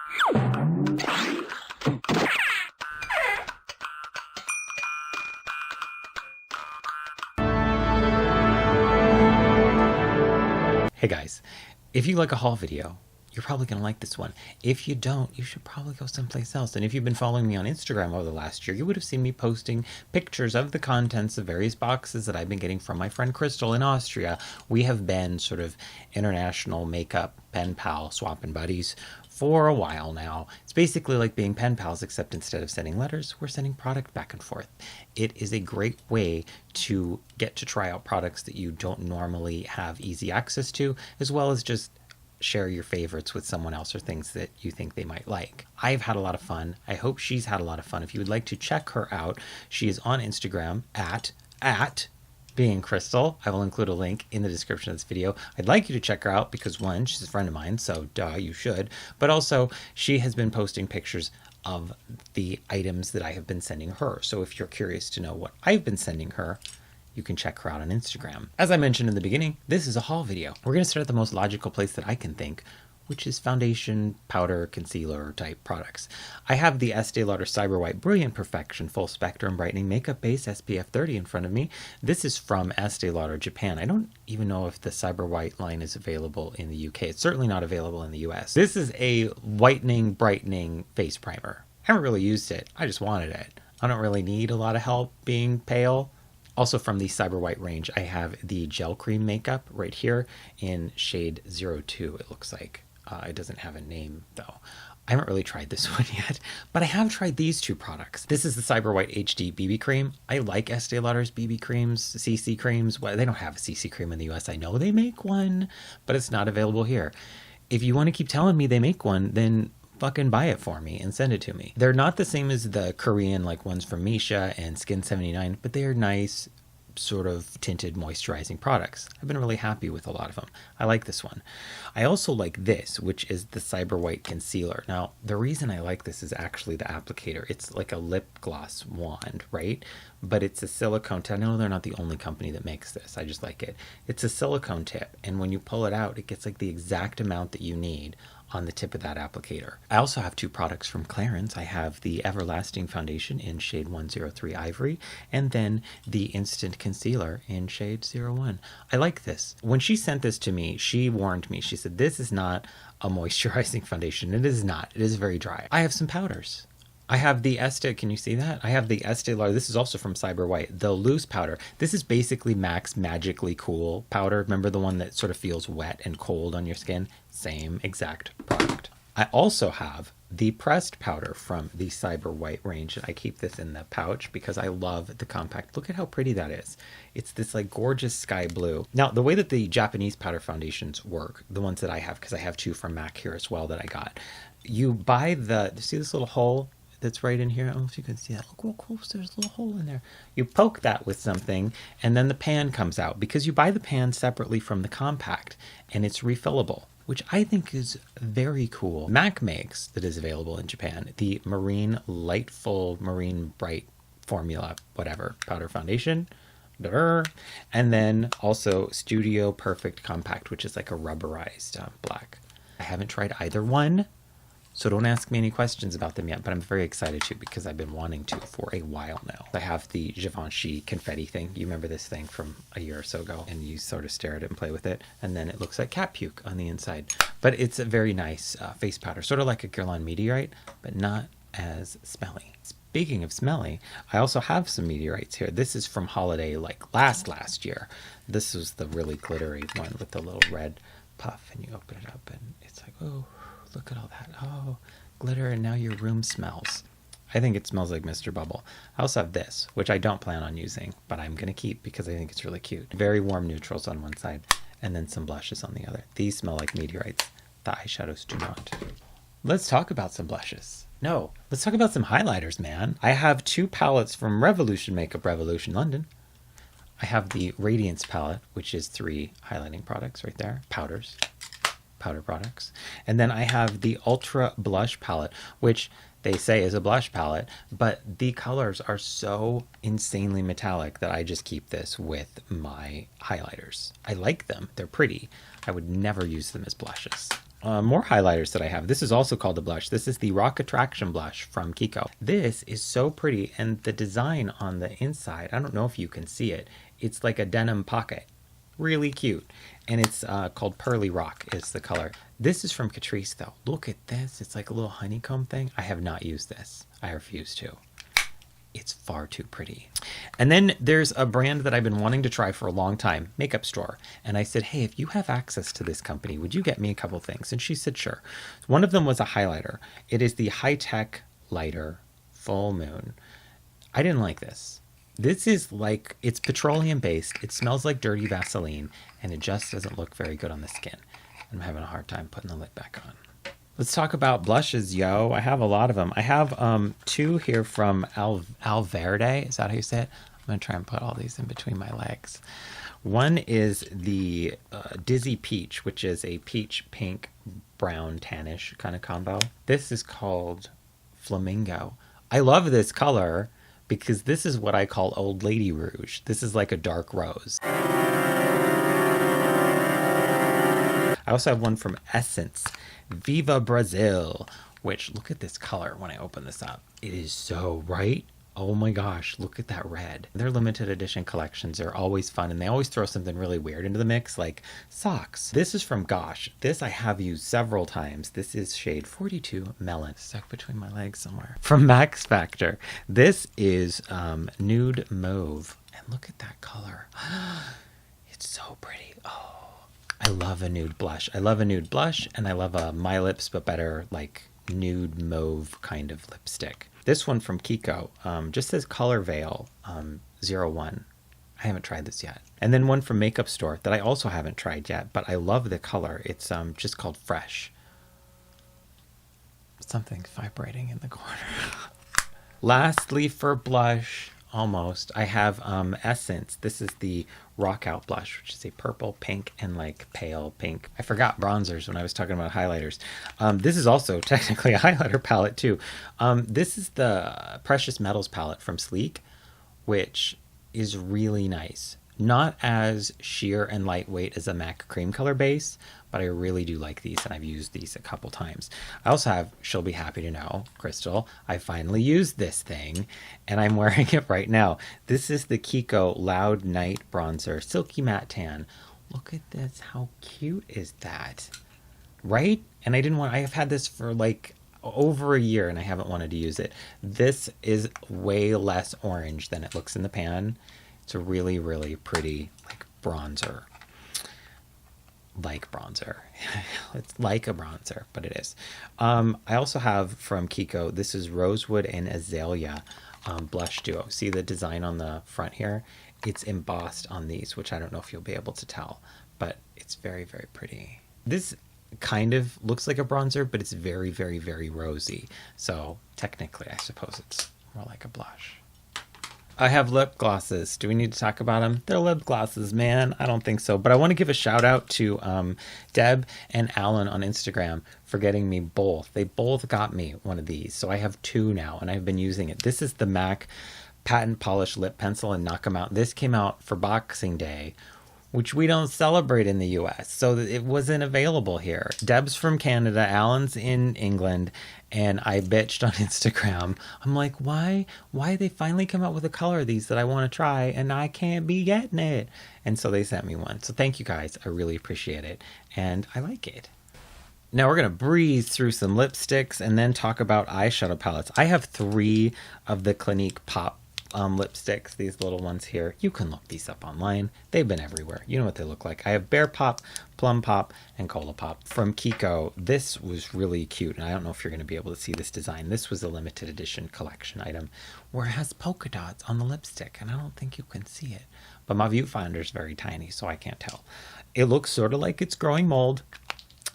Hey guys, if you like a haul video, you're probably going to like this one. If you don't, you should probably go someplace else. And if you've been following me on Instagram over the last year, you would have seen me posting pictures of the contents of various boxes that I've been getting from my friend Crystal in Austria. We have been sort of international makeup pen pal swapping buddies for a while now. It's basically like being pen pals, except instead of sending letters, we're sending product back and forth. It is a great way to get to try out products that you don't normally have easy access to, as well as just share your favorites with someone else or things that you think they might like. I've had a lot of fun. I hope she's had a lot of fun. If you would like to check her out, she is on Instagram at Being Crystal. I will include a link in the description of this video. I'd like you to check her out because one, she's a friend of mine, so duh, you should. But also, she has been posting pictures of the items that I have been sending her. So if you're curious to know what I've been sending her, you can check her out on Instagram. As I mentioned in the beginning, this is a haul video. We're going to start at the most logical place that I can think, which is foundation, powder, concealer type products. I have the Estee Lauder Cyber White Brilliant Perfection Full Spectrum Brightening Makeup Base SPF 30 in front of me. This is from Estee Lauder Japan. I don't even know if the Cyber White line is available in the UK. It's certainly not available in the US. This is a whitening, brightening face primer. I haven't really used it. I just wanted it. I don't really need a lot of help being pale. Also from the Cyber White range, I have the gel cream makeup right here in shade 02, it looks like. It doesn't have a name though. I haven't really tried this one yet, but I have tried these two products. This is the Cyber White HD BB cream. I like Estee Lauder's BB creams, CC creams. Well, they don't have a CC cream in the US. I know they make one, but it's not available here. If you want to keep telling me they make one, then fucking buy it for me and send it to me. They're not the same as the Korean like ones from Misha and Skin 79, but they are nice sort of tinted moisturizing products. I've been really happy with a lot of them. I like this one. I also like this, which is the Cyber White Concealer. Now, the reason I like this is actually the applicator. It's like a lip gloss wand, right? But it's a silicone tip. I know they're not the only company that makes this. I just like it. It's a silicone tip, and when you pull it out, it gets like the exact amount that you need on the tip of that applicator. I also have two products from Clarins. I have the Everlasting Foundation in shade 103 Ivory, and then the Instant Concealer in shade 01. I like this. When she sent this to me, she warned me. She said, this is not a moisturizing foundation. It is not. It is very dry. I have some powders. I have the Estee, can you see that? I have the Estee Lauder, this is also from Cyber White, the loose powder. This is basically MAC's Magically Cool powder. Remember the one that sort of feels wet and cold on your skin? Same exact product. I also have the pressed powder from the Cyber White range. I keep this in the pouch because I love the compact. Look at how pretty that is. It's this like gorgeous sky blue. Now, the way that the Japanese powder foundations work, the ones that I have, because I have two from MAC here as well that I got, you buy see this little hole that's right in here? I don't know if you can see that. Look real close, there's a little hole in there. You poke that with something and then the pan comes out because you buy the pan separately from the compact and it's refillable, which I think is very cool. MAC makes, that is available in Japan, the Marine Lightful Marine Bright Formula, whatever, powder foundation. And then also Studio Perfect Compact, which is like a rubberized black. I haven't tried either one, so don't ask me any questions about them yet, but I'm very excited to because I've been wanting to for a while now. I have the Givenchy confetti thing. You remember this thing from a year or so ago, and you sort of stare at it and play with it, and then it looks like cat puke on the inside. But it's a very nice face powder, sort of like a Guerlain Meteorite, but not as smelly. Speaking of smelly, I also have some meteorites here. This is from holiday like last year. This was the really glittery one with the little red puff, and you open it up and it's like, oh, look at all that. Oh, glitter, and now your room smells. I think it smells like Mr. Bubble. I also have this, which I don't plan on using, but I'm going to keep because I think it's really cute. Very warm neutrals on one side, and then some blushes on the other. These smell like meteorites. The eyeshadows do not. Let's talk about some blushes. No, let's talk about some highlighters, man. I have two palettes from Revolution Makeup Revolution London. I have the Radiance palette, which is 3 highlighting products right there. Powder products. And then I have the Ultra Blush palette, which they say is a blush palette, but the colors are so insanely metallic that I just keep this with my highlighters. I like them. They're pretty. I would never use them as blushes. more highlighters that I have. This is also called a blush. This is the Rock Attraction blush from Kiko. This is so pretty, and the design on the inside, I don't know if you can see it. It's like a denim pocket. Really cute. And it's called Pearly Rock is the color. This is from Catrice though. Look at this. It's like a little honeycomb thing. I have not used this. I refuse to. It's far too pretty. And then there's a brand that I've been wanting to try for a long time, Makeup Store. And I said, hey, if you have access to this company, would you get me a couple things? And she said, sure. One of them was a highlighter. It is the High Tech Lighter Full Moon. I didn't like this. This is like, it's petroleum based. It smells like dirty Vaseline, and it just doesn't look very good on the skin. I'm having a hard time putting the lid back on. Let's talk about blushes, yo. I have a lot of them. I have two here from Alverde. Is that how you say it? I'm going to try and put all these in between my legs. One is the Dizzy Peach, which is a peach, pink, brown, tannish kind of combo. This is called Flamingo. I love this color because this is what I call old lady rouge. This is like a dark rose. I also have one from Essence, Viva Brazil, which, look at this color when I open this up. It is so bright. Oh my gosh, look at that red. Their limited edition collections are always fun, and they always throw something really weird into the mix, like socks. This is from Gosh. This I have used several times. This is shade 42 Melon, stuck between my legs somewhere. From Max Factor, this is Nude Mauve, and look at that color. It's so pretty. Oh. I love a nude blush. I love a nude blush, and I love a My Lips But Better like nude mauve kind of lipstick. This one from Kiko just says Color Veil 01. I haven't tried this yet. And then one from Makeup Store that I also haven't tried yet, but I love the color. It's just called Fresh. Something's vibrating in the corner. Lastly, for blush, almost, I have Essence. This is the Rock Out blush, which is a purple, pink, and like pale pink. I forgot bronzers when I was talking about highlighters. This is also technically a highlighter palette too. This is the Precious Metals palette from Sleek, which is really nice. Not as sheer and lightweight as a MAC cream color base, but I really do like these, and I've used these a couple times. I also have She'll Be Happy to Know, Crystal. I finally used this thing, and I'm wearing it right now. This is the Kiko Loud Night Bronzer, Silky Matte Tan. Look at this. How cute is that? Right? And I have had this for like over a year, and I haven't wanted to use it. This is way less orange than it looks in the pan. It's a really, really pretty like bronzer. Like bronzer. It's like a bronzer, but it is. I also have from Kiko, this is Rosewood and Azalea blush duo. See the design on the front here? It's embossed on these, which I don't know if you'll be able to tell, but it's very, very pretty. This kind of looks like a bronzer, but it's very, very, very rosy. So technically, I suppose it's more like a blush. I have lip glosses. Do we need to talk about them? They're lip glosses, man. I don't think so. But I want to give a shout out to Deb and Alan on Instagram for getting me both. They both got me one of these. So I have two now, and I've been using it. This is the MAC Patent Polish Lip Pencil and Knock 'em Out. This came out for Boxing Day, which we don't celebrate in the US, so it wasn't available here. Deb's from Canada, Alan's in England, and I bitched on Instagram. I'm like, why they finally come out with a color of these that I want to try, and I can't be getting it? And so they sent me one. So thank you guys, I really appreciate it, and I like it. Now we're gonna breeze through some lipsticks and then talk about eyeshadow palettes. I have 3 of the Clinique Pop lipsticks, these little ones here. You can look these up online. They've been everywhere. You know what they look like. I have Bear Pop, Plum Pop, and Cola Pop. From Kiko, this was really cute, and I don't know if you're going to be able to see this design. This was a limited edition collection item where it has polka dots on the lipstick, and I don't think you can see it. But my viewfinder is very tiny, so I can't tell. It looks sort of like it's growing mold,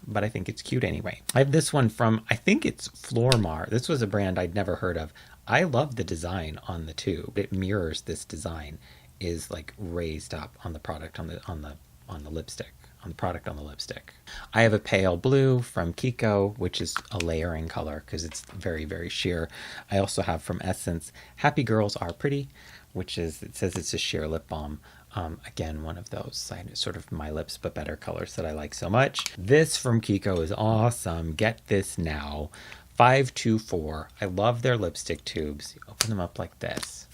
but I think it's cute anyway. I have this one from, I think it's Flormar. This was a brand I'd never heard of. I love the design on the tube. It mirrors this design, is like raised up on the product on the lipstick, on the product on the lipstick. I have a pale blue from Kiko, which is a layering color because it's very, very sheer. I also have from Essence Happy Girls Are Pretty, which is, it says it's a sheer lip balm. Again, one of those sort of My Lips But Better colors that I like so much. This from Kiko is awesome. Get this now. 524. I love their lipstick tubes. You open them up like this.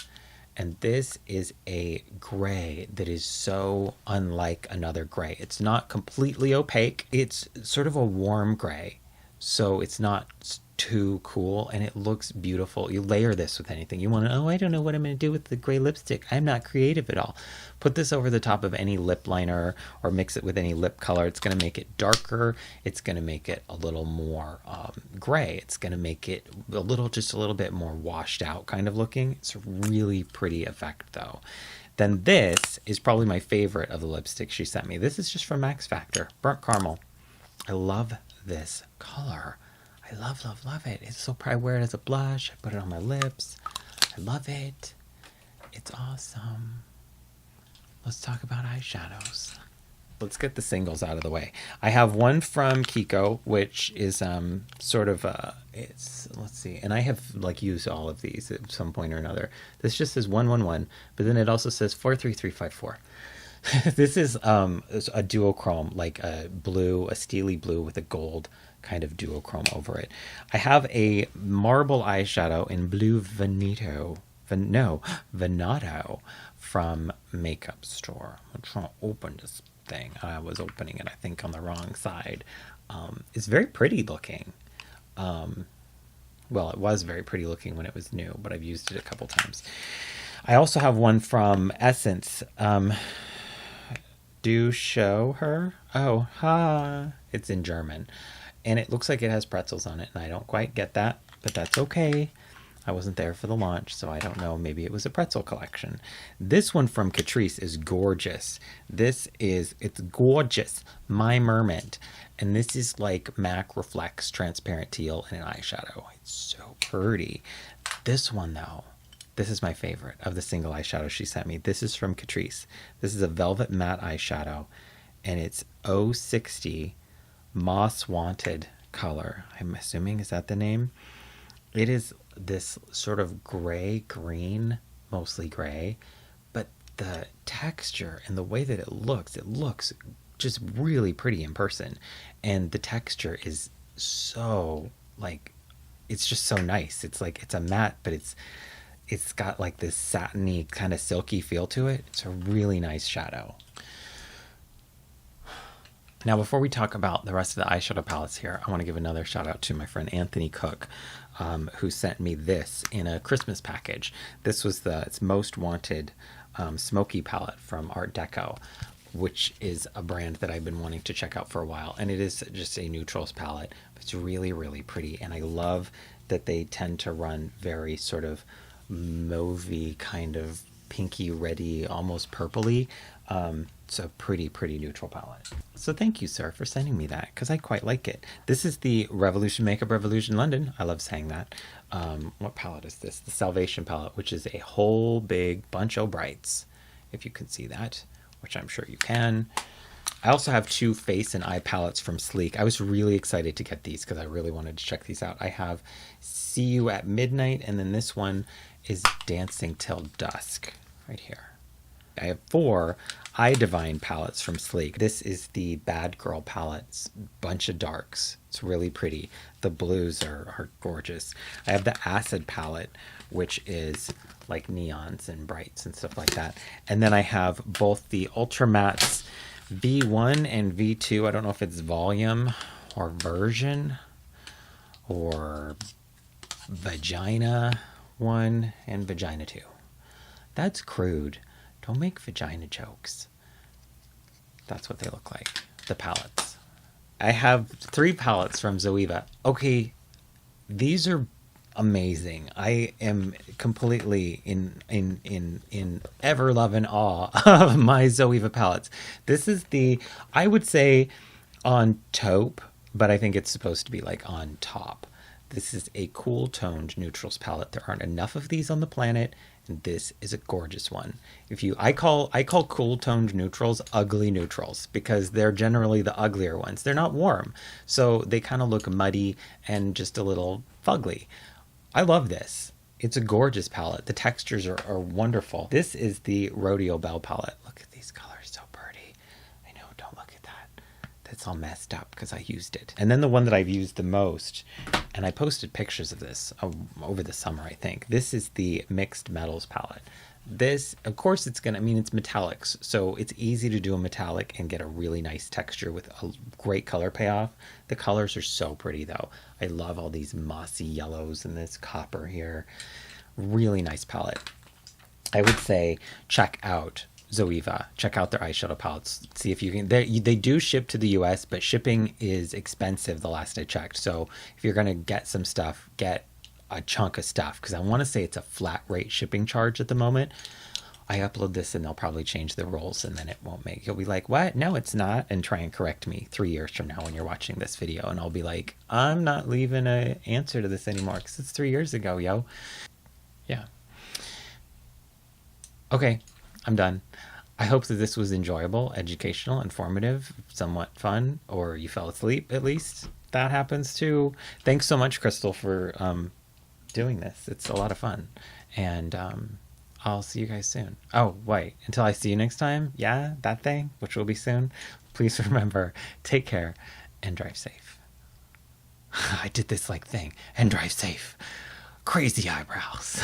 And this is a gray that is so unlike another gray. It's not completely opaque. It's sort of a warm gray. So it's not too cool, and it looks beautiful. You layer this with anything. You want to, oh, I don't know what I'm going to do with the gray lipstick. I'm not creative at all. Put this over the top of any lip liner or mix it with any lip color. It's going to make it darker. It's going to make it a little more gray. It's going to make it just a little bit more washed out kind of looking. It's a really pretty effect though. Then this is probably my favorite of the lipsticks she sent me. This is just from Max Factor, Burnt Caramel. I love this color. I love, love, love it. It's so pretty. I wear it as a blush. I put it on my lips. I love it. It's awesome. Let's talk about eyeshadows. Let's get the singles out of the way. I have one from Kiko, which is sort of let's see, and I have like used all of these at some point or another. This just says 111, but then it also says 43354. This is a duochrome, like a blue, a steely blue with a gold kind of duochrome over it. I have a marble eyeshadow in blue Venato from Makeup Store. I'm trying to open this thing. I was opening it, I think, on the wrong side. It's very pretty looking. Well, it was very pretty looking when it was new, but I've used it a couple times. I also have one from Essence. Do show her. Oh, ha. It's in German. And it looks like it has pretzels on it, and I don't quite get that, but that's okay. I wasn't there for the launch, so I don't know. Maybe it was a pretzel collection. This one from Catrice is gorgeous. It's gorgeous. My Mermaid. And this is like MAC Reflects Transparent Teal in an eyeshadow. It's so pretty. This one, though, this is my favorite of the single eyeshadow she sent me. This is from Catrice. This is a Velvet Matte eyeshadow, and it's 060 Moss Wanted color. I'm assuming, is that the name? It is this sort of gray green, mostly gray, but the texture and the way that it looks just really pretty in person. And the texture is so like, it's just so nice. It's like, it's a matte, but it's got like this satiny kind of silky feel to it. It's a really nice shadow. Now, before we talk about the rest of the eyeshadow palettes here, I want to give another shout out to my friend Anthony Cook, who sent me this in a Christmas package. This was its Most Wanted Smoky palette from Art Deco, which is a brand that I've been wanting to check out for a while. And it is just a neutrals palette. But it's really, really pretty. And I love that they tend to run very sort of mauvey, kind of pinky, reddy, almost purpley. It's a pretty, pretty neutral palette. So thank you, sir, for sending me that, because I quite like it. This is the Revolution Makeup Revolution London. I love saying that. What palette is this? The Salvation palette, which is a whole big bunch of brights, if you can see that, which I'm sure you can. I also have two face and eye palettes from Sleek. I was really excited to get these because I really wanted to check these out. I have See You at Midnight, and then this one is Dancing Till Dusk, right here. I have 4 Eye Divine palettes from Sleek. This is the Bad Girl palette, bunch of darks. It's really pretty. The blues are gorgeous. I have the Acid palette, which is like neons and brights and stuff like that. And then I have both the Ultra Mattes V1 and V2. I don't know if it's volume or version or Vagina 1 and Vagina 2. That's crude. Don't make vagina jokes. That's what they look like, the palettes. I have 3 palettes from Zoeva. Okay, these are amazing. I am completely in ever love and awe of my Zoeva palettes. This is I would say on taupe, but I think it's supposed to be like on top. This is a cool toned neutrals palette. There aren't enough of these on the planet, and this is a gorgeous one. I call cool toned neutrals ugly neutrals, because they're generally the uglier ones. They're not warm, so they kind of look muddy and just a little fugly. I love this. It's a gorgeous palette. The textures are wonderful. This is the Rodeo Belle palette. Look at these colors so pretty. I know, don't look at that. That's all messed up because I used it. And then the one that I've used the most, and I posted pictures of this over the summer, I think. This is the Mixed Metals palette. This, of course, it's gonna, I mean, it's metallics, so it's easy to do a metallic and get a really nice texture with a great color payoff. The colors are so pretty though. I love all these mossy yellows and this copper here. Really nice palette. I would say check out Zoeva. Check out their eyeshadow palettes. See if you can. They do ship to the US, but shipping is expensive the last I checked. So if you're going to get some stuff, get a chunk of stuff, because I want to say it's a flat rate shipping charge at the moment. I upload this and they'll probably change the rules and then it won't make. You'll be like, what? No, it's not. And try and correct me 3 years from now when you're watching this video. And I'll be like, I'm not leaving an answer to this anymore because it's 3 years ago, yo. Yeah. Okay, I'm done. I hope that this was enjoyable, educational, informative, somewhat fun, or you fell asleep at least. That happens too. Thanks so much, Crystal, for doing this. It's a lot of fun. And I'll see you guys soon. Oh, wait, until I see you next time, yeah, that thing, which will be soon. Please remember, take care and drive safe. I did this like thing, and drive safe. Crazy eyebrows.